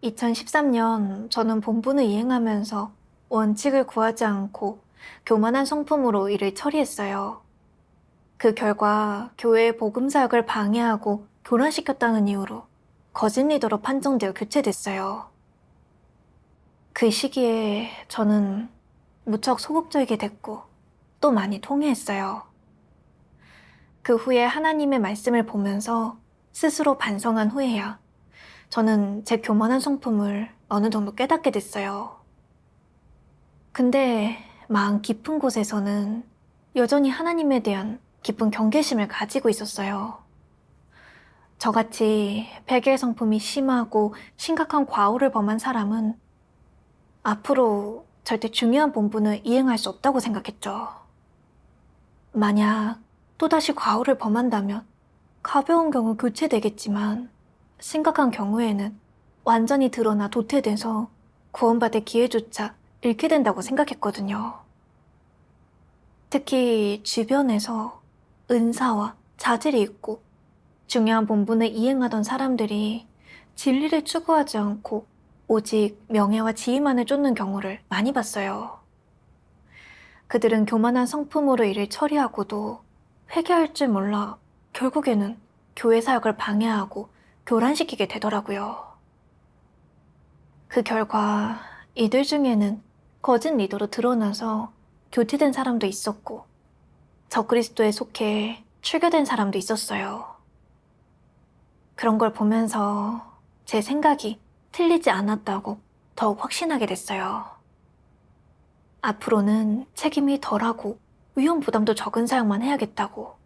2013년 저는 본분을 이행하면서 원칙을 구하지 않고 교만한 성품으로 일을 처리했어요. 그 결과 교회의 복음 사역을 방해하고 교란시켰다는 이유로 거짓 리더로 판정되어 교체됐어요. 그 시기에 저는 무척 소극적이게 됐고 또 많이 통회했어요. 그 후에 하나님의 말씀을 보면서 스스로 반성한 후에야 저는 제 교만한 성품을 어느 정도 깨닫게 됐어요. 근데 마음 깊은 곳에서는 여전히 하나님에 대한 깊은 경계심을 가지고 있었어요. 저같이 백의 성품이 심하고 심각한 과오를 범한 사람은 앞으로 절대 중요한 본분을 이행할 수 없다고 생각했죠. 만약 또다시 과오를 범한다면 가벼운 경우 교체되겠지만 심각한 경우에는 완전히 드러나 도태돼서 구원받을 기회조차 잃게 된다고 생각했거든요. 특히 주변에서 은사와 자질이 있고 중요한 본분을 이행하던 사람들이 진리를 추구하지 않고 오직 명예와 지위만을 쫓는 경우를 많이 봤어요. 그들은 교만한 성품으로 일을 처리하고도 회개할 줄 몰라 결국에는 교회 사역을 방해하고 교란시키게 되더라고요. 그 결과 이들 중에는 거짓 리더로 드러나서 교체된 사람도 있었고 적그리스도에 속해 출교된 사람도 있었어요. 그런 걸 보면서 제 생각이 틀리지 않았다고 더욱 확신하게 됐어요. 앞으로는 책임이 덜하고 위험 부담도 적은 사역만 해야겠다고.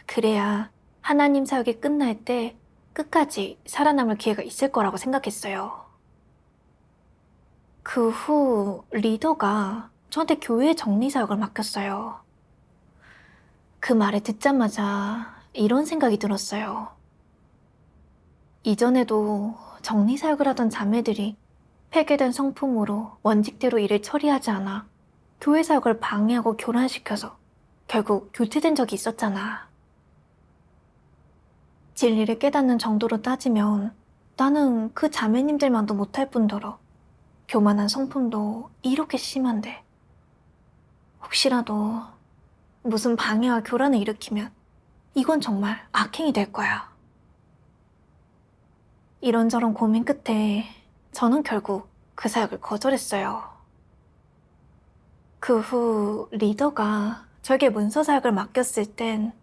그래야 하나님 사역이 끝날 때 끝까지 살아남을 기회가 있을 거라고 생각했어요. 그 후 리더가 저한테 교회 정리 사역을 맡겼어요. 그 말을 듣자마자 이런 생각이 들었어요. 이전에도 정리 사역을 하던 자매들이 폐괴된 성품으로 원칙대로 일을 처리하지 않아 교회 사역을 방해하고 교란시켜서 결국 교체된 적이 있었잖아. 진리를 깨닫는 정도로 따지면 나는 그 자매님들만도 못할 뿐더러 교만한 성품도 이렇게 심한데 혹시라도 무슨 방해와 교란을 일으키면 이건 정말 악행이 될 거야. 이런저런 고민 끝에 저는 결국 그 사역을 거절했어요. 그 후 리더가 저에게 문서 사역을 맡겼을 땐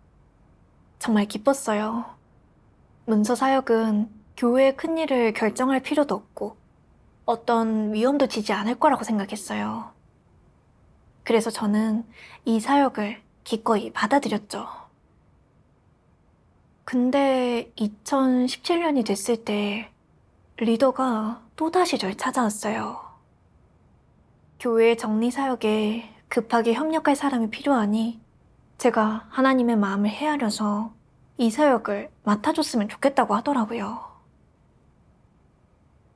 정말 기뻤어요. 문서 사역은 교회의 큰일을 결정할 필요도 없고 어떤 위험도 지지 않을 거라고 생각했어요. 그래서 저는 이 사역을 기꺼이 받아들였죠. 근데 2017년이 됐을 때 리더가 또다시 절 찾아왔어요. 교회 정리 사역에 급하게 협력할 사람이 필요하니 제가 하나님의 마음을 헤아려서 이 사역을 맡아줬으면 좋겠다고 하더라고요.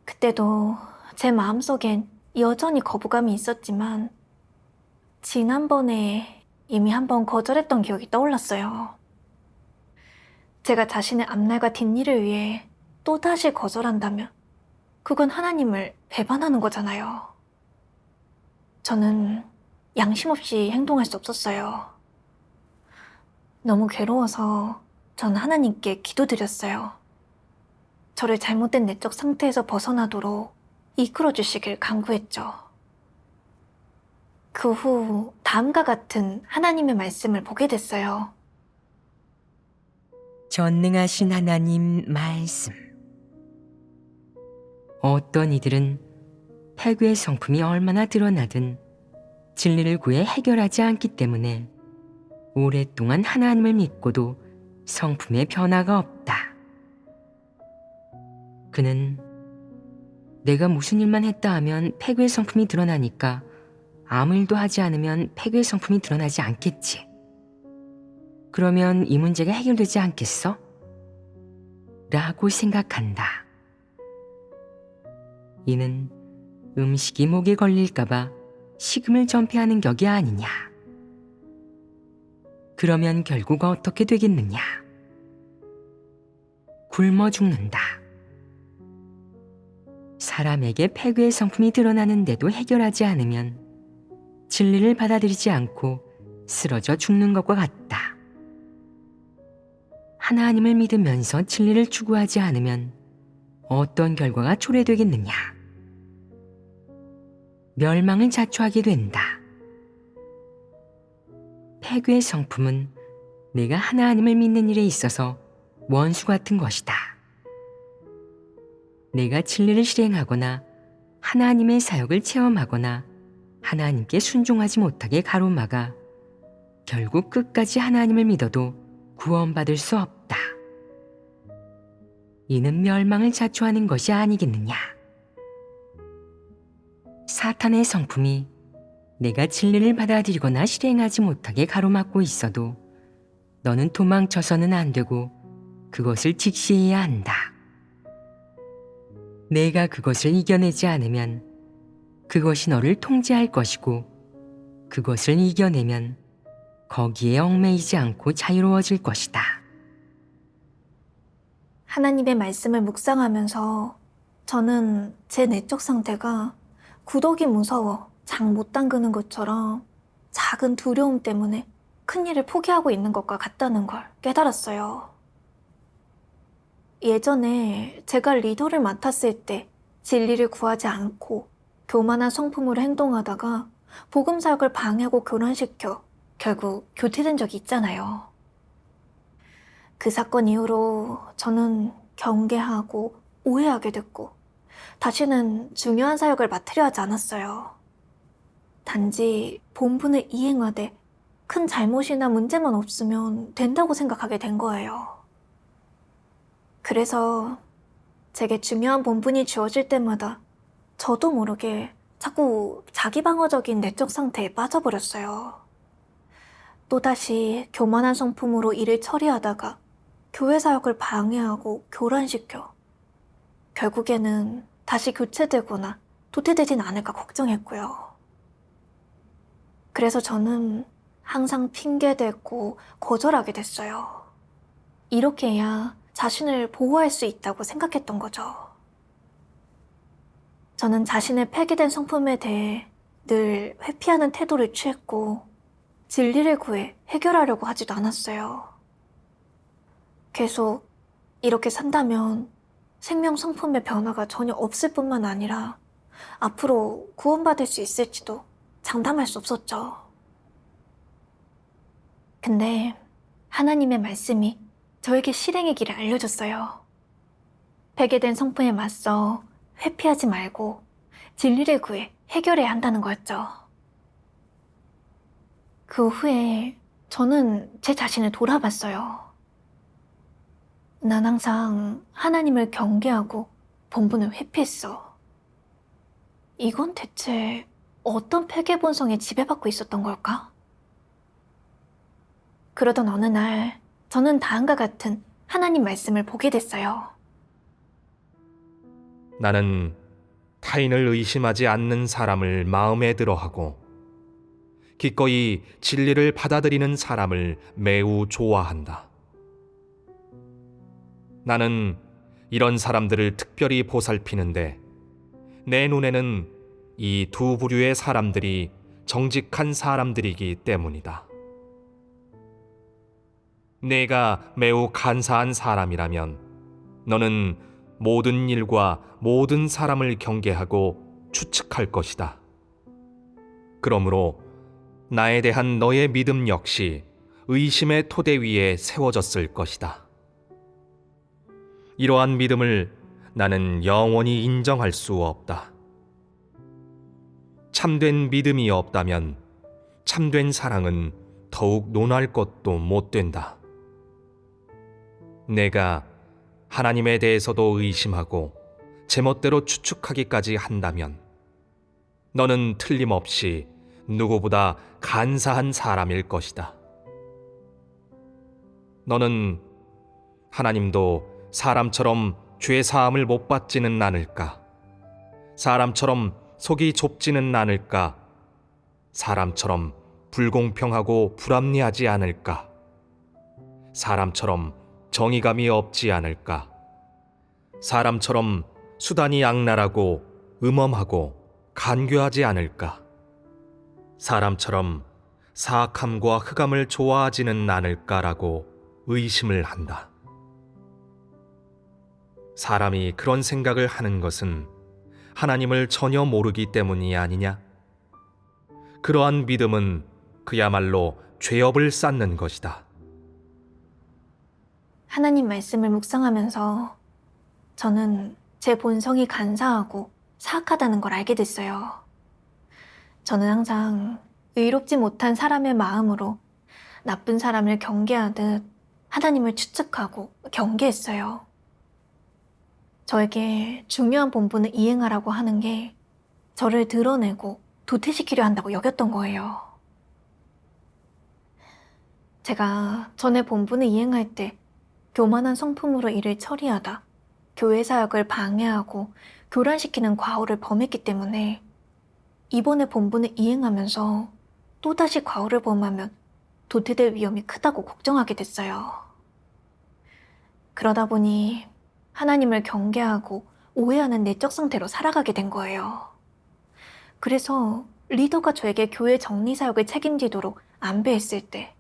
그때도 제 마음속엔 여전히 거부감이 있었지만 지난번에 이미 한번 거절했던 기억이 떠올랐어요. 제가 자신의 앞날과 뒷일을 위해 또다시 거절한다면 그건 하나님을 배반하는 거잖아요. 저는 양심 없이 행동할 수 없었어요. 너무 괴로워서 전 하나님께 기도드렸어요. 저를 잘못된 내적 상태에서 벗어나도록 이끌어 주시길 간구했죠. 그 후 다음과 같은 하나님의 말씀을 보게 됐어요. 전능하신 하나님 말씀. 어떤 이들은 패괴의 성품이 얼마나 드러나든 진리를 구해 해결하지 않기 때문에 오랫동안 하나님을 믿고도 성품의 변화가 없다. 그는 내가 무슨 일만 했다 하면 패괴의 성품이 드러나니까 아무 일도 하지 않으면 패괴의 성품이 드러나지 않겠지. 그러면 이 문제가 해결되지 않겠어? 라고 생각한다. 이는 음식이 목에 걸릴까봐 식음을 전폐하는 격이 아니냐. 그러면 결국 어떻게 되겠느냐. 굶어 죽는다. 사람에게 폐괴의 성품이 드러나는데도 해결하지 않으면 진리를 받아들이지 않고 쓰러져 죽는 것과 같다. 하나님을 믿으면서 진리를 추구하지 않으면 어떤 결과가 초래되겠느냐? 멸망을 자초하게 된다. 폐괴의 성품은 내가 하나님을 믿는 일에 있어서 원수 같은 것이다. 내가 진리를 실행하거나 하나님의 사역을 체험하거나 하나님께 순종하지 못하게 가로막아 결국 끝까지 하나님을 믿어도 구원받을 수 없다. 이는 멸망을 자초하는 것이 아니겠느냐? 사탄의 성품이 내가 진리를 받아들이거나 실행하지 못하게 가로막고 있어도 너는 도망쳐서는 안 되고 그것을 직시해야 한다. 내가 그것을 이겨내지 않으면 그것이 너를 통제할 것이고 그것을 이겨내면 거기에 얽매이지 않고 자유로워질 것이다. 하나님의 말씀을 묵상하면서 저는 제 내적 상태가 구더기 무서워 장 못 담그는 것처럼 작은 두려움 때문에 큰일을 포기하고 있는 것과 같다는 걸 깨달았어요. 예전에 제가 리더를 맡았을 때 진리를 구하지 않고 교만한 성품으로 행동하다가 복음 사역을 방해하고 교란시켜 결국 교체된 적이 있잖아요. 그 사건 이후로 저는 경계하고 오해하게 됐고 다시는 중요한 사역을 맡으려 하지 않았어요. 단지 본분을 이행하되 큰 잘못이나 문제만 없으면 된다고 생각하게 된 거예요. 그래서 제게 중요한 본분이 주어질 때마다 저도 모르게 자꾸 자기방어적인 내적 상태에 빠져버렸어요. 또다시 교만한 성품으로 일을 처리하다가 교회 사역을 방해하고 교란시켜 결국에는 다시 교체되거나 도태되진 않을까 걱정했고요. 그래서 저는 항상 핑계대고 거절하게 됐어요. 이렇게 해야 자신을 보호할 수 있다고 생각했던 거죠. 저는 자신의 폐기된 성품에 대해 늘 회피하는 태도를 취했고 진리를 구해 해결하려고 하지도 않았어요. 계속 이렇게 산다면 생명 성품의 변화가 전혀 없을 뿐만 아니라 앞으로 구원받을 수 있을지도 장담할 수 없었죠. 근데 하나님의 말씀이 저에게 실행의 길을 알려줬어요. 폐기된 성품에 맞서 회피하지 말고 진리를 구해 해결해야 한다는 거였죠. 그 후에 저는 제 자신을 돌아봤어요. 난 항상 하나님을 경계하고 본분을 회피했어. 이건 대체 어떤 폐괴 본성에 지배받고 있었던 걸까? 그러던 어느 날 저는 다음과 같은 하나님 말씀을 보게 됐어요. 나는 타인을 의심하지 않는 사람을 마음에 들어하고 기꺼이 진리를 받아들이는 사람을 매우 좋아한다. 나는 이런 사람들을 특별히 보살피는데 내 눈에는 이 두 부류의 사람들이 정직한 사람들이기 때문이다. 내가 매우 간사한 사람이라면 너는 모든 일과 모든 사람을 경계하고 추측할 것이다. 그러므로 나에 대한 너의 믿음 역시 의심의 토대 위에 세워졌을 것이다. 이러한 믿음을 나는 영원히 인정할 수 없다. 참된 믿음이 없다면 참된 사랑은 더욱 논할 것도 못 된다. 내가 하나님에 대해서도 의심하고 제멋대로 추측하기까지 한다면 너는 틀림없이 누구보다 간사한 사람일 것이다. 너는 하나님도 사람처럼 죄사함을 못 받지는 않을까? 사람처럼 속이 좁지는 않을까? 사람처럼 불공평하고 불합리하지 않을까? 사람처럼 정의감이 없지 않을까? 사람처럼 수단이 악랄하고 음험하고 간교하지 않을까? 사람처럼 사악함과 흑암을 좋아하지는 않을까라고 의심을 한다. 사람이 그런 생각을 하는 것은 하나님을 전혀 모르기 때문이 아니냐? 그러한 믿음은 그야말로 죄업을 쌓는 것이다. 하나님 말씀을 묵상하면서 저는 제 본성이 간사하고 사악하다는 걸 알게 됐어요. 저는 항상 의롭지 못한 사람의 마음으로 나쁜 사람을 경계하듯 하나님을 추측하고 경계했어요. 저에게 중요한 본분을 이행하라고 하는 게 저를 드러내고 도태시키려 한다고 여겼던 거예요. 제가 전에 본분을 이행할 때 교만한 성품으로 일을 처리하다 교회 사역을 방해하고 교란시키는 과오를 범했기 때문에 이번에 본분을 이행하면서 또다시 과오를 범하면 도태될 위험이 크다고 걱정하게 됐어요. 그러다 보니 하나님을 경계하고 오해하는 내적 상태로 살아가게 된 거예요. 그래서 리더가 저에게 교회 정리 사역을 책임지도록 안배했을 때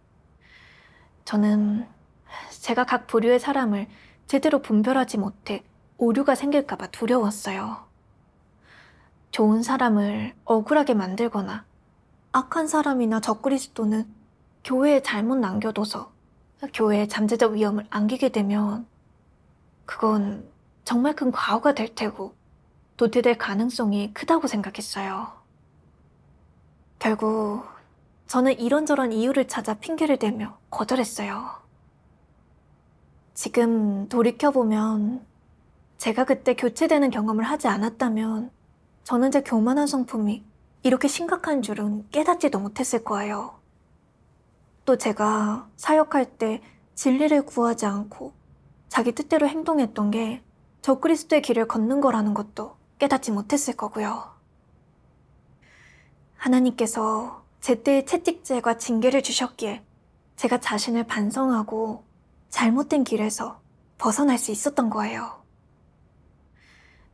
저는 제가 각 부류의 사람을 제대로 분별하지 못해 오류가 생길까 봐 두려웠어요. 좋은 사람을 억울하게 만들거나 악한 사람이나 적그리스도는 교회에 잘못 남겨둬서 교회에 잠재적 위험을 안기게 되면 그건 정말 큰 과오가 될 테고 도태될 가능성이 크다고 생각했어요. 결국 저는 이런저런 이유를 찾아 핑계를 대며 거절했어요. 지금 돌이켜보면 제가 그때 교체되는 경험을 하지 않았다면 저는 제 교만한 성품이 이렇게 심각한 줄은 깨닫지도 못했을 거예요. 또 제가 사역할 때 진리를 구하지 않고 자기 뜻대로 행동했던 게 적그리스도의 길을 걷는 거라는 것도 깨닫지 못했을 거고요. 하나님께서 제때의 채찍질과 징계를 주셨기에 제가 자신을 반성하고 잘못된 길에서 벗어날 수 있었던 거예요.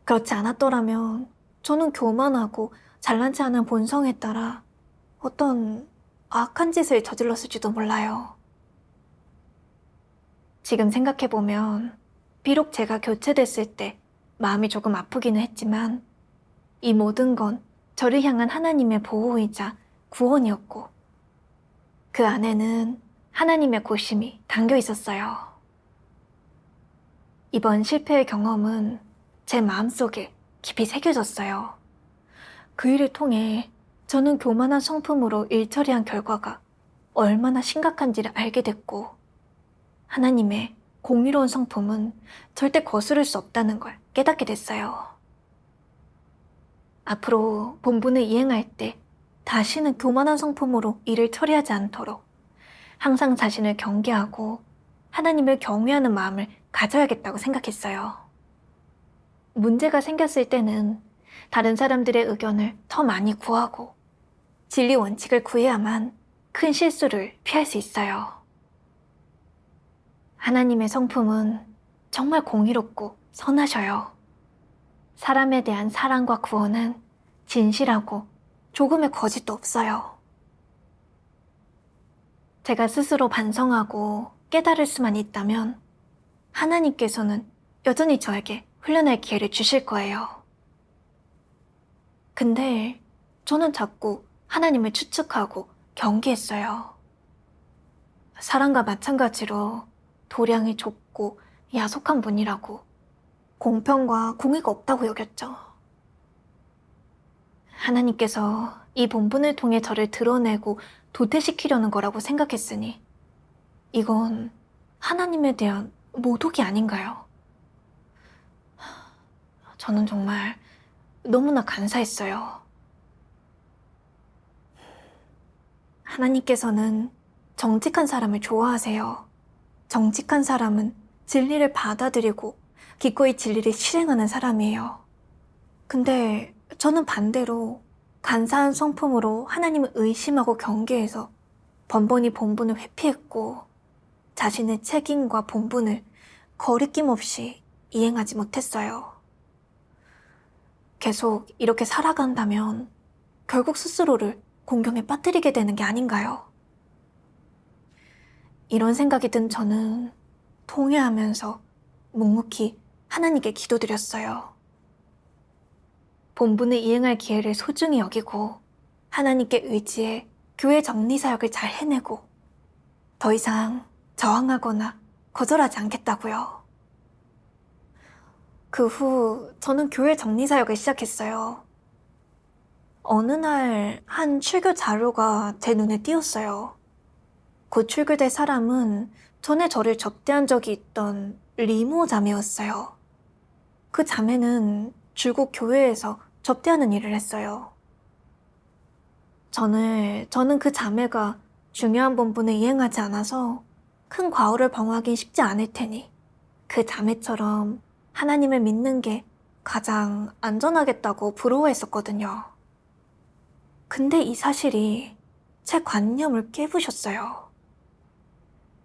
그렇지 않았더라면 저는 교만하고 잘난 체 하는 본성에 따라 어떤 악한 짓을 저질렀을지도 몰라요. 지금 생각해보면 비록 제가 교체됐을 때 마음이 조금 아프기는 했지만 이 모든 건 저를 향한 하나님의 보호이자 구원이었고 그 안에는 하나님의 고심이 담겨 있었어요. 이번 실패의 경험은 제 마음속에 깊이 새겨졌어요. 그 일을 통해 저는 교만한 성품으로 일 처리한 결과가 얼마나 심각한지를 알게 됐고 하나님의 공의로운 성품은 절대 거스를 수 없다는 걸 깨닫게 됐어요. 앞으로 본분을 이행할 때 다시는 교만한 성품으로 일을 처리하지 않도록 항상 자신을 경계하고 하나님을 경외하는 마음을 가져야겠다고 생각했어요. 문제가 생겼을 때는 다른 사람들의 의견을 더 많이 구하고 진리 원칙을 구해야만 큰 실수를 피할 수 있어요. 하나님의 성품은 정말 공의롭고 선하셔요. 사람에 대한 사랑과 구원은 진실하고 조금의 거짓도 없어요. 제가 스스로 반성하고 깨달을 수만 있다면 하나님께서는 여전히 저에게 훈련할 기회를 주실 거예요. 근데 저는 자꾸 하나님을 추측하고 경계했어요. 사람과 마찬가지로 도량이 좁고 야속한 분이라고 공평과 공의가 없다고 여겼죠. 하나님께서 이 본분을 통해 저를 드러내고 도태시키려는 거라고 생각했으니 이건 하나님에 대한 모독이 아닌가요? 저는 정말 너무나 간사했어요. 하나님께서는 정직한 사람을 좋아하세요. 정직한 사람은 진리를 받아들이고 기꺼이 진리를 실행하는 사람이에요. 근데 저는 반대로 간사한 성품으로 하나님을 의심하고 경계해서 번번이 본분을 회피했고 자신의 책임과 본분을 거리낌 없이 이행하지 못했어요. 계속 이렇게 살아간다면 결국 스스로를 공경에 빠뜨리게 되는 게 아닌가요? 이런 생각이 든 저는 통회하면서 묵묵히 하나님께 기도드렸어요. 본분을 이행할 기회를 소중히 여기고 하나님께 의지해 교회 정리 사역을 잘 해내고 더 이상 저항하거나 거절하지 않겠다고요. 그 후 저는 교회 정리 사역을 시작했어요. 어느 날 한 출교 자료가 제 눈에 띄었어요. 곧 출교될 사람은 전에 저를 접대한 적이 있던 리모 자매였어요. 그 자매는 줄곧 교회에서 접대하는 일을 했어요. 저는 그 자매가 중요한 본분을 이행하지 않아서 큰 과오를 범하긴 쉽지 않을 테니 그 자매처럼 하나님을 믿는 게 가장 안전하겠다고 부러워했었거든요. 근데 이 사실이 제 관념을 깨부셨어요.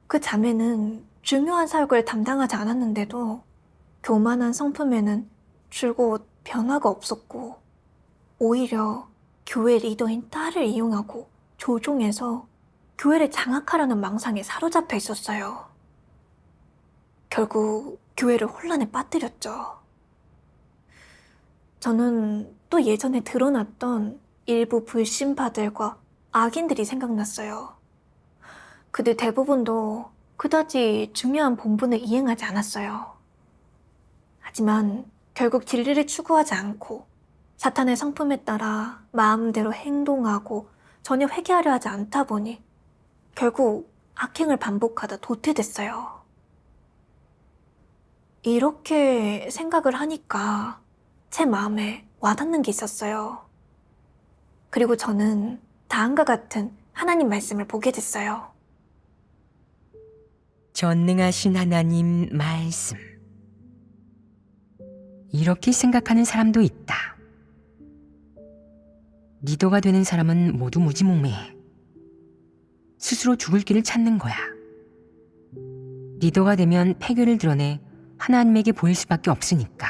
그 자매는 중요한 사역을 담당하지 않았는데도 교만한 성품에는 줄곧 변화가 없었고 오히려 교회 리더인 딸을 이용하고 조종해서 교회를 장악하려는 망상에 사로잡혀 있었어요. 결국 교회를 혼란에 빠뜨렸죠. 저는 또 예전에 드러났던 일부 불신파들과 악인들이 생각났어요. 그들 대부분도 그다지 중요한 본분을 이행하지 않았어요. 하지만 결국 진리를 추구하지 않고 사탄의 성품에 따라 마음대로 행동하고 전혀 회개하려 하지 않다 보니 결국 악행을 반복하다 도태됐어요. 이렇게 생각을 하니까 제 마음에 와닿는 게 있었어요. 그리고 저는 다음과 같은 하나님 말씀을 보게 됐어요. 전능하신 하나님 말씀. 이렇게 생각하는 사람도 있다. 리더가 되는 사람은 모두 무지몽매해. 스스로 죽을 길을 찾는 거야. 리더가 되면 패교를 드러내 하나님에게 보일 수밖에 없으니까.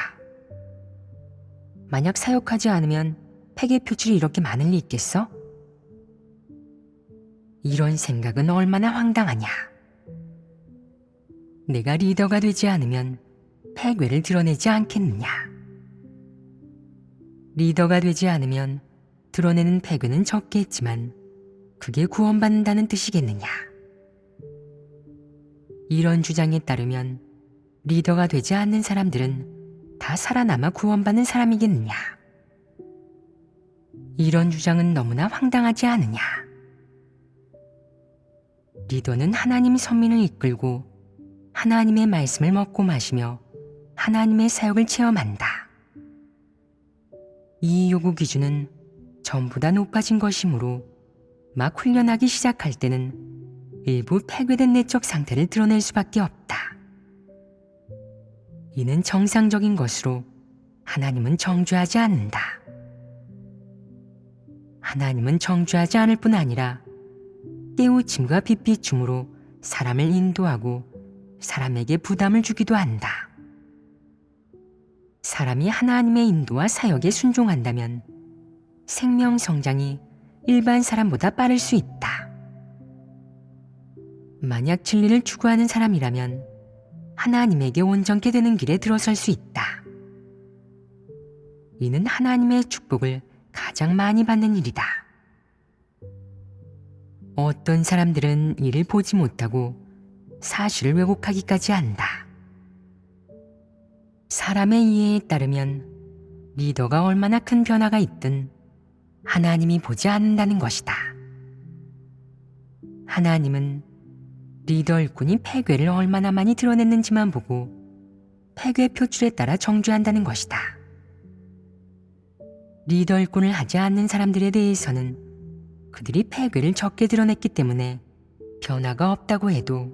만약 사역하지 않으면 패계 표출이 이렇게 많을 리 있겠어? 이런 생각은 얼마나 황당하냐. 내가 리더가 되지 않으면 패괴를 드러내지 않겠느냐. 리더가 되지 않으면 드러내는 패괴는 적겠지만 그게 구원받는다는 뜻이겠느냐. 이런 주장에 따르면 리더가 되지 않는 사람들은 다 살아남아 구원받는 사람이겠느냐. 이런 주장은 너무나 황당하지 않으냐. 리더는 하나님 선민을 이끌고 하나님의 말씀을 먹고 마시며 하나님의 사역을 체험한다. 이 요구 기준은 전부 다 높아진 것이므로 막 훈련하기 시작할 때는 일부 패괴된 내적 상태를 드러낼 수밖에 없다. 이는 정상적인 것으로 하나님은 정죄하지 않는다. 하나님은 정죄하지 않을 뿐 아니라 깨우침과 빛비춤으로 사람을 인도하고 사람에게 부담을 주기도 한다. 사람이 하나님의 인도와 사역에 순종한다면 생명 성장이 일반 사람보다 빠를 수 있다. 만약 진리를 추구하는 사람이라면 하나님에게 온전케 되는 길에 들어설 수 있다. 이는 하나님의 축복을 가장 많이 받는 일이다. 어떤 사람들은 이를 보지 못하고 사실을 왜곡하기까지 한다. 사람의 이해에 따르면 리더가 얼마나 큰 변화가 있든 하나님이 보지 않는다는 것이다. 하나님은 리더 일꾼이 패괴를 얼마나 많이 드러냈는지만 보고 패괴 표출에 따라 정죄한다는 것이다. 리더 일꾼을 하지 않는 사람들에 대해서는 그들이 패괴를 적게 드러냈기 때문에 변화가 없다고 해도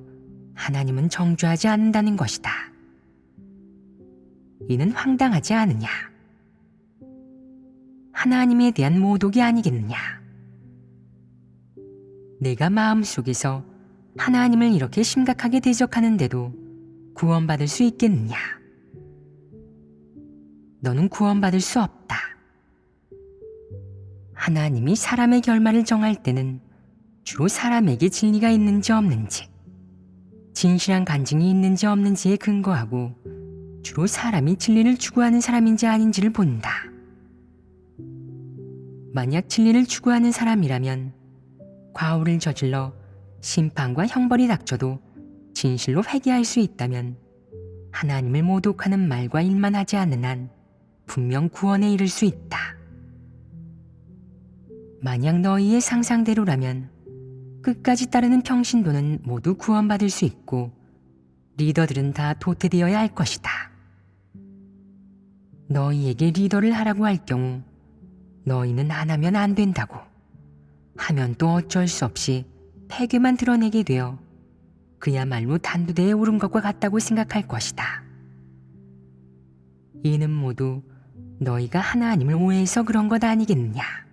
하나님은 정죄하지 않는다는 것이다. 이는 황당하지 않으냐? 하나님에 대한 모독이 아니겠느냐? 내가 마음속에서 하나님을 이렇게 심각하게 대적하는데도 구원받을 수 있겠느냐? 너는 구원받을 수 없다. 하나님이 사람의 결말을 정할 때는 주로 사람에게 진리가 있는지 없는지, 진실한 간증이 있는지 없는지에 근거하고 주로 사람이 진리를 추구하는 사람인지 아닌지를 본다. 만약 진리를 추구하는 사람이라면 과오를 저질러 심판과 형벌이 닥쳐도 진실로 회개할 수 있다면 하나님을 모독하는 말과 일만 하지 않는 한 분명 구원에 이를 수 있다. 만약 너희의 상상대로라면 끝까지 따르는 평신도는 모두 구원받을 수 있고 리더들은 다 도태되어야 할 것이다. 너희에게 리더를 하라고 할 경우 너희는 안 하면 안 된다고, 하면 또 어쩔 수 없이 폐괴만 드러내게 되어 그야말로 단두대에 오른 것과 같다고 생각할 것이다. 이는 모두 너희가 하나님을 오해해서 그런 것 아니겠느냐.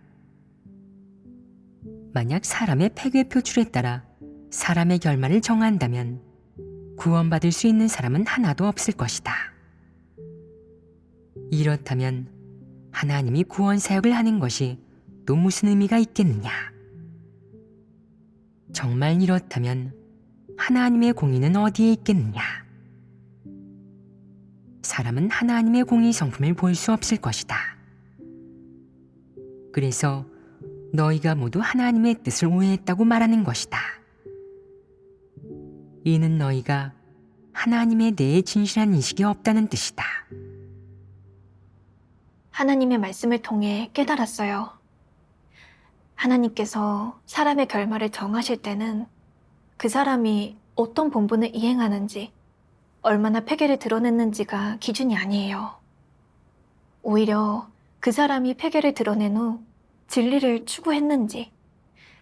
만약 사람의 폐괴 표출에 따라 사람의 결말을 정한다면 구원받을 수 있는 사람은 하나도 없을 것이다. 이렇다면 하나님이 구원 사역을 하는 것이 또 무슨 의미가 있겠느냐. 정말 이렇다면 하나님의 공의는 어디에 있겠느냐. 사람은 하나님의 공의 성품을 볼 수 없을 것이다. 그래서 너희가 모두 하나님의 뜻을 오해했다고 말하는 것이다. 이는 너희가 하나님에 대해 진실한 인식이 없다는 뜻이다. 하나님의 말씀을 통해 깨달았어요. 하나님께서 사람의 결말을 정하실 때는 그 사람이 어떤 본분을 이행하는지, 얼마나 폐괴를 드러냈는지가 기준이 아니에요. 오히려 그 사람이 폐괴를 드러낸 후 진리를 추구했는지,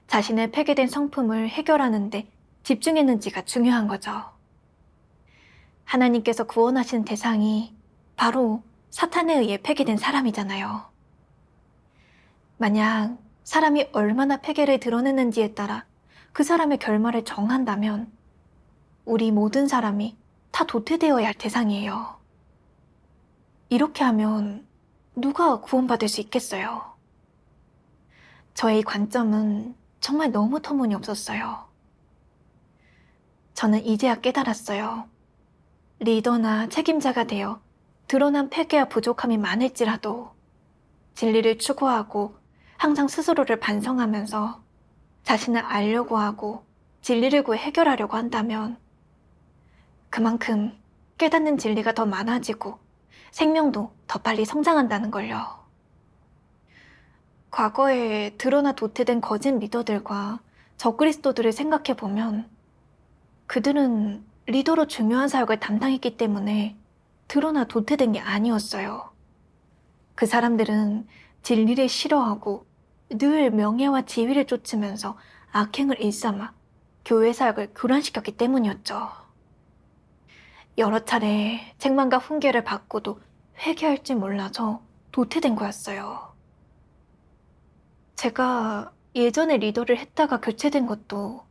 자신의 폐괴된 성품을 해결하는데 집중했는지가 중요한 거죠. 하나님께서 구원하신 대상이 바로 사탄에 의해 폐괴된 사람이잖아요. 만약 사람이 얼마나 폐괴를 드러냈는지에 따라 그 사람의 결말을 정한다면 우리 모든 사람이 다 도태되어야 할 대상이에요. 이렇게 하면 누가 구원받을 수 있겠어요? 저의 관점은 정말 너무 터무니없었어요. 저는 이제야 깨달았어요. 리더나 책임자가 되어 드러난 폐괴와 부족함이 많을지라도 진리를 추구하고 항상 스스로를 반성하면서 자신을 알려고 하고 진리를 구해 해결하려고 한다면 그만큼 깨닫는 진리가 더 많아지고 생명도 더 빨리 성장한다는 걸요. 과거에 드러나 도태된 거짓 리더들과 적그리스도들을 생각해보면 그들은 리더로 중요한 사역을 담당했기 때문에 드러나 도태된 게 아니었어요. 그 사람들은 진리를 싫어하고 늘 명예와 지위를 쫓으면서 악행을 일삼아 교회 사역을 교란시켰기 때문이었죠. 여러 차례 책망과 훈계를 받고도 회개할 줄 몰라서 도태된 거였어요. 제가 예전에 리더를 했다가 교체된 것도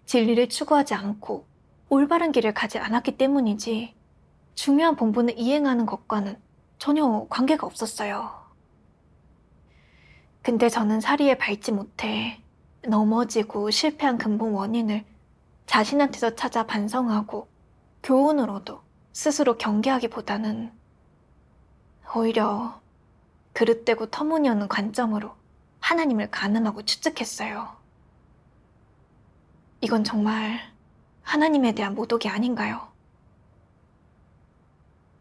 진리를 추구하지 않고 올바른 길을 가지 않았기 때문이지 중요한 본분을 이행하는 것과는 전혀 관계가 없었어요. 근데 저는 사리에 밟지 못해 넘어지고 실패한 근본 원인을 자신한테서 찾아 반성하고 교훈을 얻어 스스로 경계하기보다는 오히려 그릇되고 터무니없는 관점으로 하나님을 가늠하고 추측했어요. 이건 정말 하나님에 대한 모독이 아닌가요?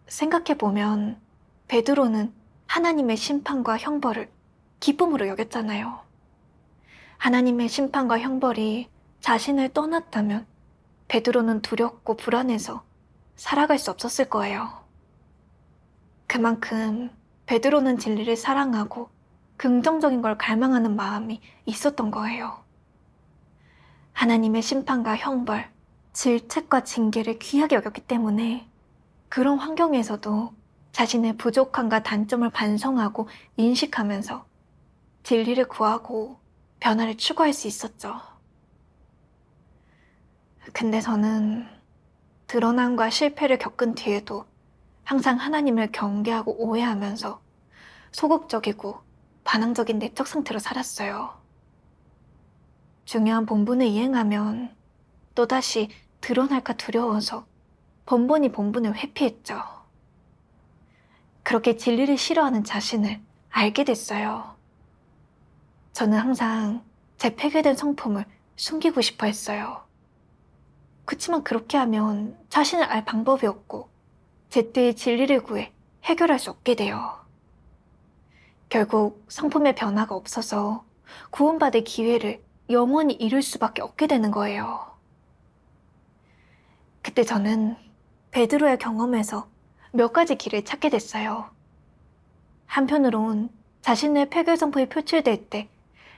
생각해보면 베드로는 하나님의 심판과 형벌을 기쁨으로 여겼잖아요. 하나님의 심판과 형벌이 자신을 떠났다면 베드로는 두렵고 불안해서 살아갈 수 없었을 거예요. 그만큼 베드로는 진리를 사랑하고 긍정적인 걸 갈망하는 마음이 있었던 거예요. 하나님의 심판과 형벌, 질책과 징계를 귀하게 여겼기 때문에 그런 환경에서도 자신의 부족함과 단점을 반성하고 인식하면서 진리를 구하고 변화를 추구할 수 있었죠. 근데 저는 드러남과 실패를 겪은 뒤에도 항상 하나님을 경계하고 오해하면서 소극적이고 반항적인 내적 상태로 살았어요. 중요한 본분을 이행하면 또다시 드러날까 두려워서 번번이 본분을 회피했죠. 그렇게 진리를 싫어하는 자신을 알게 됐어요. 저는 항상 제 폐괴된 성품을 숨기고 싶어 했어요. 그치만 그렇게 하면 자신을 알 방법이 없고 제때의 진리를 구해 해결할 수 없게 돼요. 결국 성품의 변화가 없어서 구원받을 기회를 영원히 잃을 수밖에 없게 되는 거예요. 그때 저는 베드로의 경험에서 몇 가지 길을 찾게 됐어요. 한편으론 자신의 폐괴 성품이 표출될 때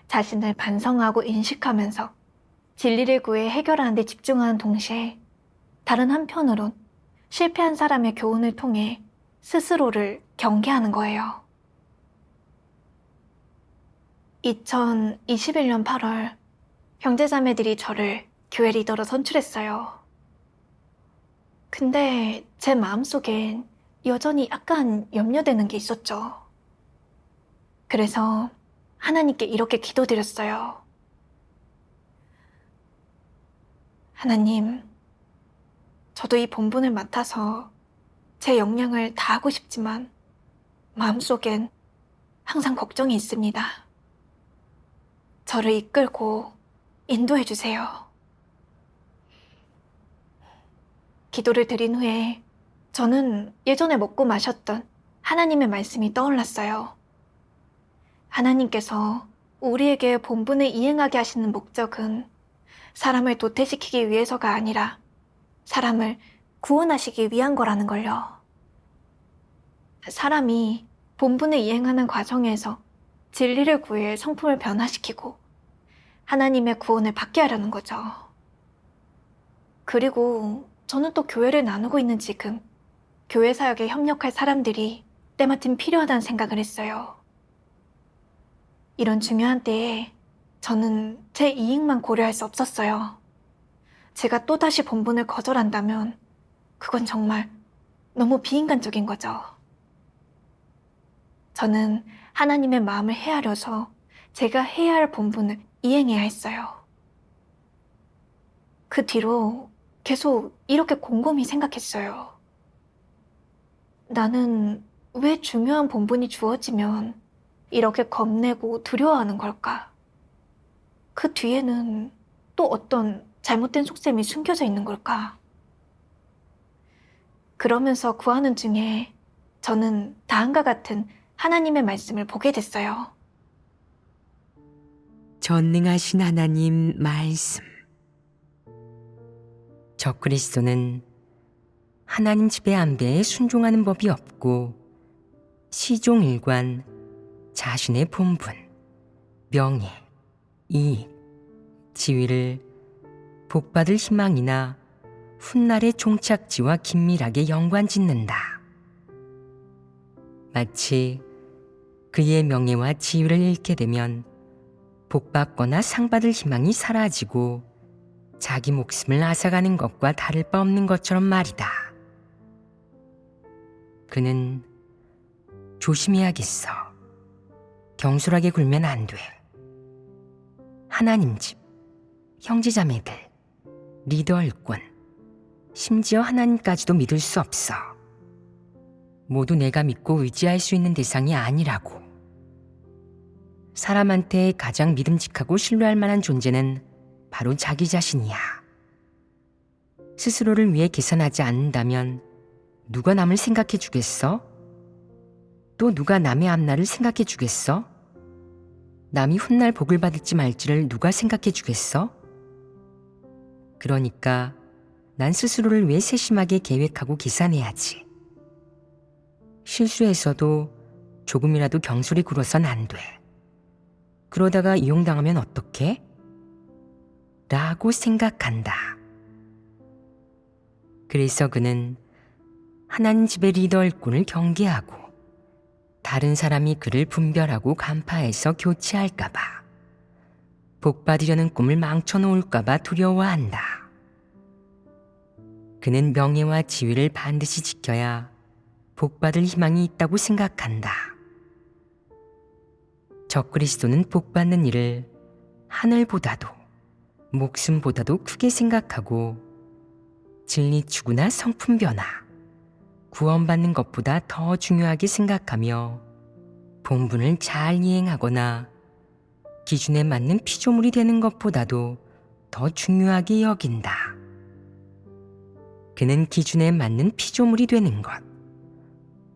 자신을 반성하고 인식하면서 진리를 구해 해결하는 데 집중하는 동시에 다른 한편으론 실패한 사람의 교훈을 통해 스스로를 경계하는 거예요. 2021년 8월 형제자매들이 저를 교회 리더로 선출했어요. 근데 제 마음속엔 여전히 약간 염려되는 게 있었죠. 그래서 하나님께 이렇게 기도드렸어요. 하나님, 저도 이 본분을 맡아서 제 역량을 다하고 싶지만 마음속엔 항상 걱정이 있습니다. 저를 이끌고 인도해 주세요. 기도를 드린 후에 저는 예전에 먹고 마셨던 하나님의 말씀이 떠올랐어요. 하나님께서 우리에게 본분을 이행하게 하시는 목적은 사람을 도태시키기 위해서가 아니라 사람을 구원하시기 위한 거라는 걸요. 사람이 본분을 이행하는 과정에서 진리를 구해 성품을 변화시키고 하나님의 구원을 받게 하려는 거죠. 그리고 저는 또 교회를 나누고 있는 지금 교회 사역에 협력할 사람들이 때마침 필요하다는 생각을 했어요. 이런 중요한 때에 저는 제 이익만 고려할 수 없었어요. 제가 또다시 본분을 거절한다면 그건 정말 너무 비인간적인 거죠. 저는 하나님의 마음을 헤아려서 제가 해야 할 본분을 이행해야 했어요. 그 뒤로 계속 이렇게 곰곰이 생각했어요. 나는 왜 중요한 본분이 주어지면 이렇게 겁내고 두려워하는 걸까? 그 뒤에는 또 어떤 잘못된 속셈이 숨겨져 있는 걸까? 그러면서 구하는 중에 저는 다음과 같은 하나님의 말씀을 보게 됐어요. 전능하신 하나님 말씀. 적그리스도는 하나님 지배 안배에 순종하는 법이 없고 시종일관 자신의 본분, 명예, 이익, 지위를 복받을 희망이나 훗날의 종착지와 긴밀하게 연관짓는다. 마치 그의 명예와 지위를 잃게 되면 복받거나 상받을 희망이 사라지고 자기 목숨을 앗아가는 것과 다를 바 없는 것처럼 말이다. 그는 조심해야겠어. 경솔하게 굴면 안 돼. 하나님 집, 형제자매들, 리더 일꾼, 심지어 하나님까지도 믿을 수 없어. 모두 내가 믿고 의지할 수 있는 대상이 아니라고. 사람한테 가장 믿음직하고 신뢰할 만한 존재는 바로 자기 자신이야. 스스로를 위해 계산하지 않는다면 누가 남을 생각해 주겠어? 또 누가 남의 앞날을 생각해 주겠어? 남이 훗날 복을 받을지 말지를 누가 생각해 주겠어? 그러니까 난 스스로를 위해 세심하게 계획하고 계산해야지. 실수해서도 조금이라도 경솔히 굴어선 안 돼. 그러다가 이용당하면 어떡해? 라고 생각한다. 그래서 그는 하나님 집의 리더 일꾼을 경계하고 다른 사람이 그를 분별하고 간파해서 교체할까봐, 복받으려는 꿈을 망쳐놓을까봐 두려워한다. 그는 명예와 지위를 반드시 지켜야 복받을 희망이 있다고 생각한다. 적그리스도는 복받는 일을 하늘보다도 목숨보다도 크게 생각하고 진리 추구나 성품 변화, 구원받는 것보다 더 중요하게 생각하며 본분을 잘 이행하거나 기준에 맞는 피조물이 되는 것보다도 더 중요하게 여긴다. 그는 기준에 맞는 피조물이 되는 것,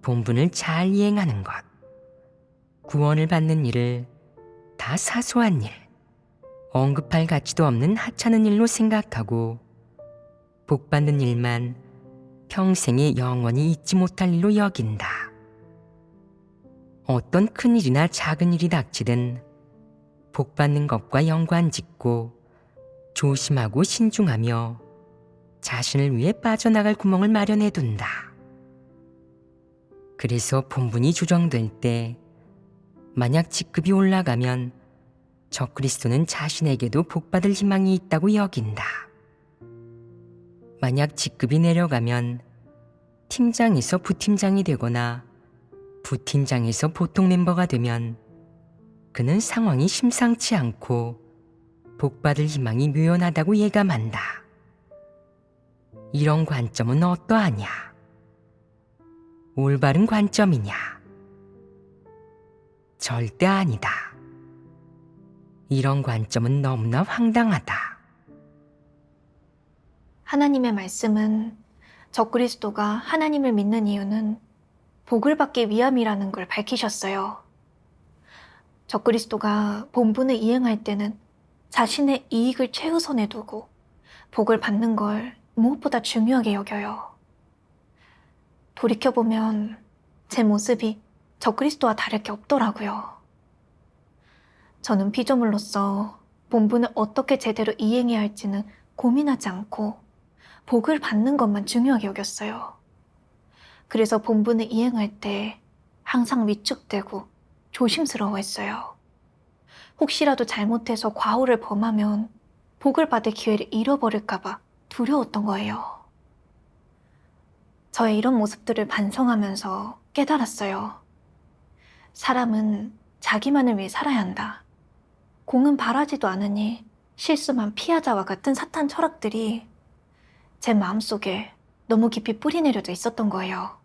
본분을 잘 이행하는 것, 구원을 받는 일을 다 사소한 일, 언급할 가치도 없는 하찮은 일로 생각하고 복받는 일만 평생에 영원히 잊지 못할 일로 여긴다. 어떤 큰 일이나 작은 일이 닥치든 복받는 것과 연관짓고 조심하고 신중하며 자신을 위해 빠져나갈 구멍을 마련해 둔다. 그래서 본분이 조정될 때 만약 직급이 올라가면 적그리스도는 자신에게도 복받을 희망이 있다고 여긴다. 만약 직급이 내려가면 팀장에서 부팀장이 되거나 부팀장에서 보통 멤버가 되면 그는 상황이 심상치 않고 복받을 희망이 묘연하다고 예감한다. 이런 관점은 어떠하냐? 올바른 관점이냐? 절대 아니다. 이런 관점은 너무나 황당하다. 하나님의 말씀은 적그리스도가 하나님을 믿는 이유는 복을 받기 위함이라는 걸 밝히셨어요. 적그리스도가 본분을 이행할 때는 자신의 이익을 최우선에 두고 복을 받는 걸 무엇보다 중요하게 여겨요. 돌이켜보면 제 모습이 적그리스도와 다를 게 없더라고요. 저는 피조물로서 본분을 어떻게 제대로 이행해야 할지는 고민하지 않고 복을 받는 것만 중요하게 여겼어요. 그래서 본분을 이행할 때 항상 위축되고 조심스러워했어요. 혹시라도 잘못해서 과오를 범하면 복을 받을 기회를 잃어버릴까 봐 두려웠던 거예요. 저의 이런 모습들을 반성하면서 깨달았어요. 사람은 자기만을 위해 살아야 한다. 공은 바라지도 않으니 실수만 피하자와 같은 사탄 철학들이 제 마음속에 너무 깊이 뿌리내려져 있었던 거예요.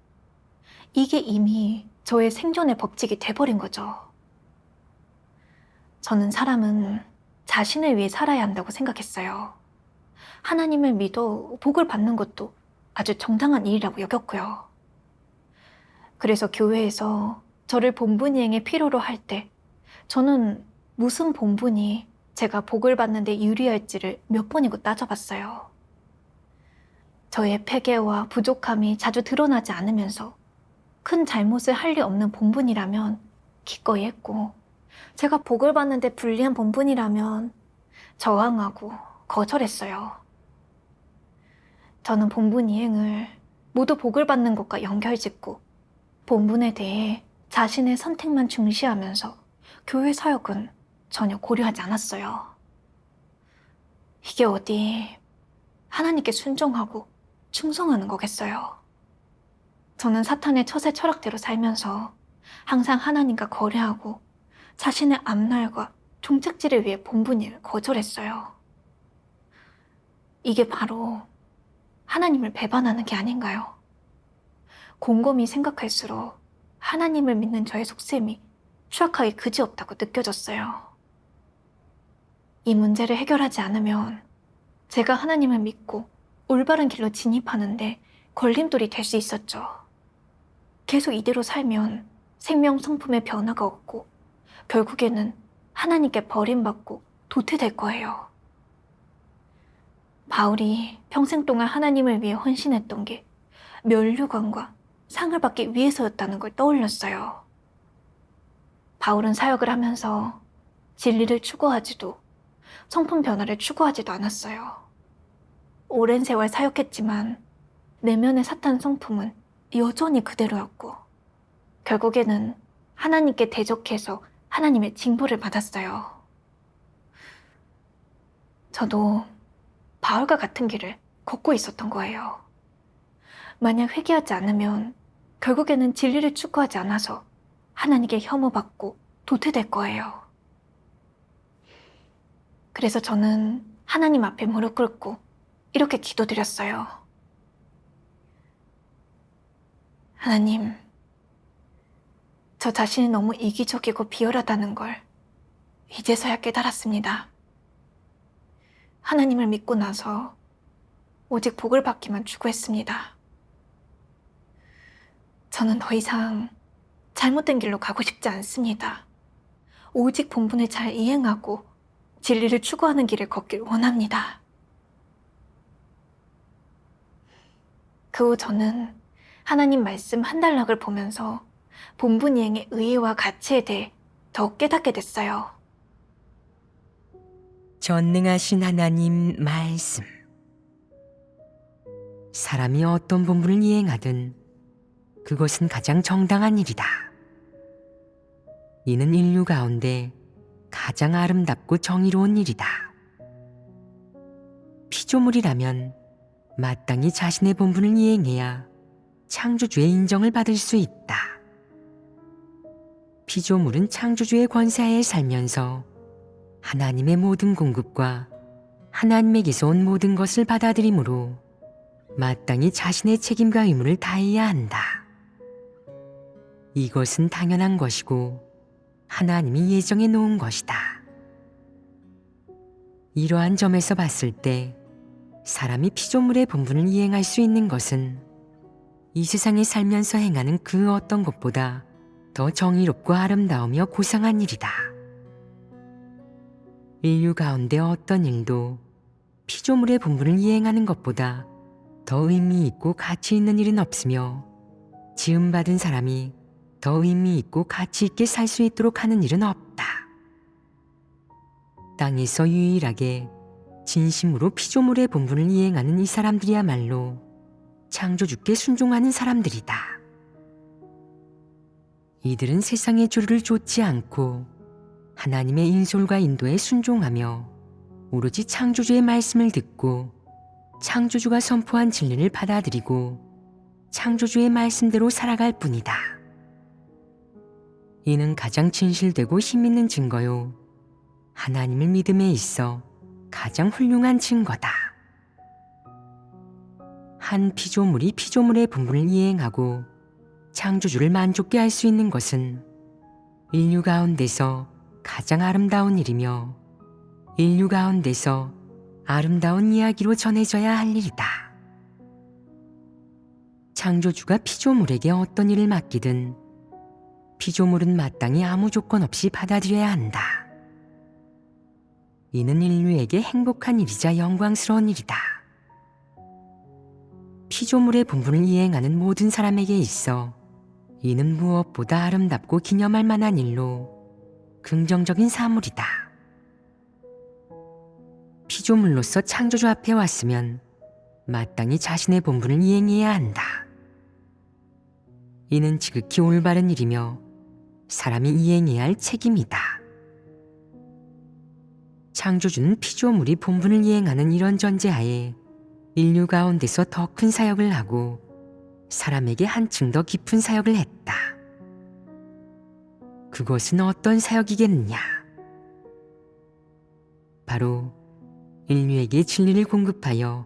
이게 이미 저의 생존의 법칙이 돼버린 거죠. 저는 사람은 자신을 위해 살아야 한다고 생각했어요. 하나님을 믿어 복을 받는 것도 아주 정당한 일이라고 여겼고요. 그래서 교회에서 저를 본분 이행에 필요로 할 때 저는 무슨 본분이 제가 복을 받는 데 유리할지를 몇 번이고 따져봤어요. 저의 폐괴와 부족함이 자주 드러나지 않으면서 큰 잘못을 할 리 없는 본분이라면 기꺼이 했고, 제가 복을 받는데 불리한 본분이라면 저항하고 거절했어요. 저는 본분 이행을 모두 복을 받는 것과 연결짓고 본분에 대해 자신의 선택만 중시하면서 교회 사역은 전혀 고려하지 않았어요. 이게 어디 하나님께 순종하고 충성하는 거겠어요. 저는 사탄의 처세 철학대로 살면서 항상 하나님과 거래하고 자신의 앞날과 종착지를 위해 본분 일을 거절했어요. 이게 바로 하나님을 배반하는 게 아닌가요? 곰곰이 생각할수록 하나님을 믿는 저의 속셈이 추악하게 그지없다고 느껴졌어요. 이 문제를 해결하지 않으면 제가 하나님을 믿고 올바른 길로 진입하는데 걸림돌이 될 수 있었죠. 계속 이대로 살면 생명 성품의 변화가 없고 결국에는 하나님께 버림받고 도태될 거예요. 바울이 평생 동안 하나님을 위해 헌신했던 게 면류관과 상을 받기 위해서였다는 걸 떠올렸어요. 바울은 사역을 하면서 진리를 추구하지도 성품 변화를 추구하지도 않았어요. 오랜 세월 사역했지만 내면의 사탄 성품은 여전히 그대로였고 결국에는 하나님께 대적해서 하나님의 징벌을 받았어요. 저도 바울과 같은 길을 걷고 있었던 거예요. 만약 회개하지 않으면 결국에는 진리를 추구하지 않아서 하나님께 혐오받고 도태될 거예요. 그래서 저는 하나님 앞에 무릎 꿇고 이렇게 기도드렸어요. 하나님, 저 자신이 너무 이기적이고 비열하다는 걸 이제서야 깨달았습니다. 하나님을 믿고 나서 오직 복을 받기만 추구했습니다. 저는 더 이상 잘못된 길로 가고 싶지 않습니다. 오직 본분을 잘 이행하고 진리를 추구하는 길을 걷길 원합니다. 그 후 저는 하나님 말씀 한 단락을 보면서 본분 이행의 의의와 가치에 대해 더욱 깨닫게 됐어요. 전능하신 하나님 말씀. 사람이 어떤 본분을 이행하든 그것은 가장 정당한 일이다. 이는 인류 가운데 가장 아름답고 정의로운 일이다. 피조물이라면 마땅히 자신의 본분을 이행해야 창조주의 인정을 받을 수 있다. 피조물은 창조주의 권세하에 살면서 하나님의 모든 공급과 하나님에게서 온 모든 것을 받아들이므로 마땅히 자신의 책임과 의무를 다해야 한다. 이것은 당연한 것이고 하나님이 예정해 놓은 것이다. 이러한 점에서 봤을 때 사람이 피조물의 본분을 이행할 수 있는 것은 이 세상에 살면서 행하는 그 어떤 것보다 더 정의롭고 아름다우며 고상한 일이다. 인류 가운데 어떤 일도 피조물의 본분을 이행하는 것보다 더 의미 있고 가치 있는 일은 없으며 지음받은 사람이 더 의미 있고 가치 있게 살 수 있도록 하는 일은 없다. 땅에서 유일하게 진심으로 피조물의 본분을 이행하는 이 사람들이야말로 창조주께 순종하는 사람들이다. 이들은 세상의 조류를 좇지 않고 하나님의 인솔과 인도에 순종하며 오로지 창조주의 말씀을 듣고 창조주가 선포한 진리를 받아들이고 창조주의 말씀대로 살아갈 뿐이다. 이는 가장 진실되고 힘있는 증거요 하나님을 믿음에 있어 가장 훌륭한 증거다. 한 피조물이 피조물의 본분을 이행하고 창조주를 만족게 할 수 있는 것은 인류 가운데서 가장 아름다운 일이며 인류 가운데서 아름다운 이야기로 전해져야 할 일이다. 창조주가 피조물에게 어떤 일을 맡기든 피조물은 마땅히 아무 조건 없이 받아들여야 한다. 이는 인류에게 행복한 일이자 영광스러운 일이다. 피조물의 본분을 이행하는 모든 사람에게 있어 이는 무엇보다 아름답고 기념할 만한 일로 긍정적인 사물이다. 피조물로서 창조주 앞에 왔으면 마땅히 자신의 본분을 이행해야 한다. 이는 지극히 올바른 일이며 사람이 이행해야 할 책임이다. 창조주는 피조물이 본분을 이행하는 이런 전제하에 인류 가운데서 더 큰 사역을 하고 사람에게 한층 더 깊은 사역을 했다. 그것은 어떤 사역이겠느냐? 바로 인류에게 진리를 공급하여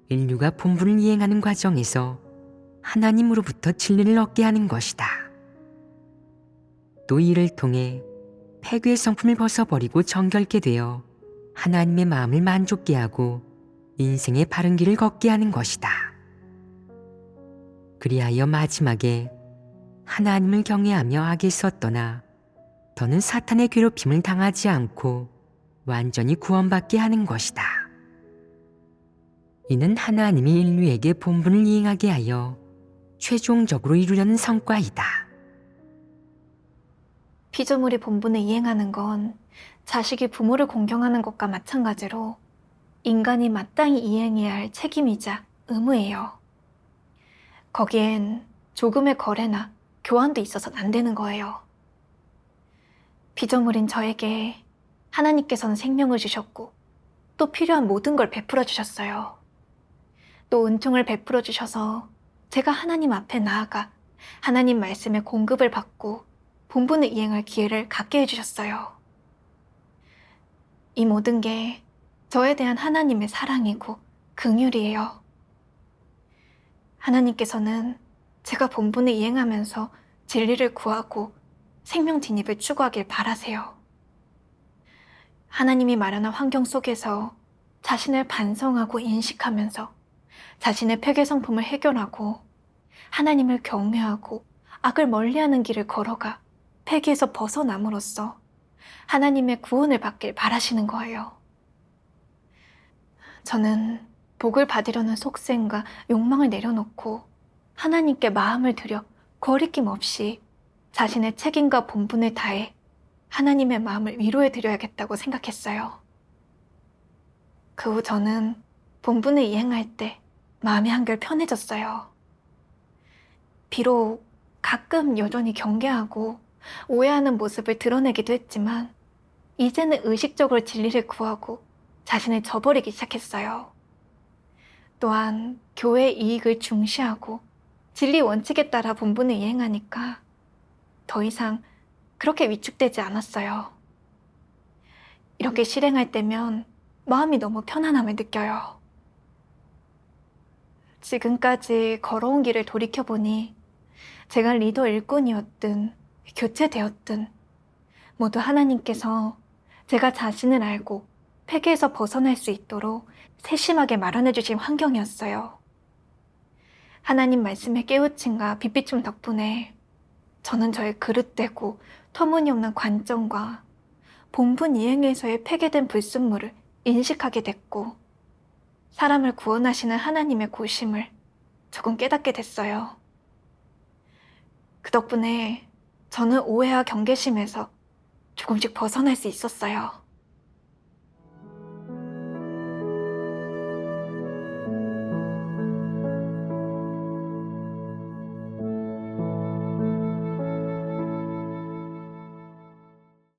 인류가 본분을 이행하는 과정에서 하나님으로부터 진리를 얻게 하는 것이다. 또 이를 통해 폐괴의 성품을 벗어버리고 정결케 되어 하나님의 마음을 만족게 하고 인생의 바른 길을 걷게 하는 것이다. 그리하여 마지막에 하나님을 경외하며 악에서 떠나 더는 사탄의 괴롭힘을 당하지 않고 완전히 구원받게 하는 것이다. 이는 하나님이 인류에게 본분을 이행하게 하여 최종적으로 이루려는 성과이다. 피조물이 본분을 이행하는 건 자식이 부모를 공경하는 것과 마찬가지로 인간이 마땅히 이행해야 할 책임이자 의무예요. 거기엔 조금의 거래나 교환도 있어서는 안 되는 거예요. 피조물인 저에게 하나님께서는 생명을 주셨고 또 필요한 모든 걸 베풀어 주셨어요. 또 은총을 베풀어 주셔서 제가 하나님 앞에 나아가 하나님 말씀의 공급을 받고 본분을 이행할 기회를 갖게 해주셨어요. 이 모든 게 저에 대한 하나님의 사랑이고 긍휼이에요. 하나님께서는 제가 본분을 이행하면서 진리를 구하고 생명 진입을 추구하길 바라세요. 하나님이 마련한 환경 속에서 자신을 반성하고 인식하면서 자신의 폐괴 성품을 해결하고 하나님을 경외하고 악을 멀리하는 길을 걸어가 폐괴에서 벗어남으로써 하나님의 구원을 받길 바라시는 거예요. 저는 복을 받으려는 속셈과 욕망을 내려놓고 하나님께 마음을 들여 거리낌 없이 자신의 책임과 본분을 다해 하나님의 마음을 위로해 드려야겠다고 생각했어요. 그 후 저는 본분을 이행할 때 마음이 한결 편해졌어요. 비록 가끔 여전히 경계하고 오해하는 모습을 드러내기도 했지만 이제는 의식적으로 진리를 구하고 자신을 저버리기 시작했어요. 또한 교회의 이익을 중시하고 진리 원칙에 따라 본분을 이행하니까 더 이상 그렇게 위축되지 않았어요. 이렇게 실행할 때면 마음이 너무 편안함을 느껴요. 지금까지 걸어온 길을 돌이켜보니 제가 리더 일꾼이었든 교체되었든 모두 하나님께서 제가 자신을 알고 폐괴에서 벗어날 수 있도록 세심하게 마련해 주신 환경이었어요. 하나님 말씀의 깨우침과 빛비춤 덕분에 저는 저의 그릇되고 터무니없는 관점과 본분 이행에서의 폐괴된 불순물을 인식하게 됐고 사람을 구원하시는 하나님의 고심을 조금 깨닫게 됐어요. 그 덕분에 저는 오해와 경계심에서 조금씩 벗어날 수 있었어요.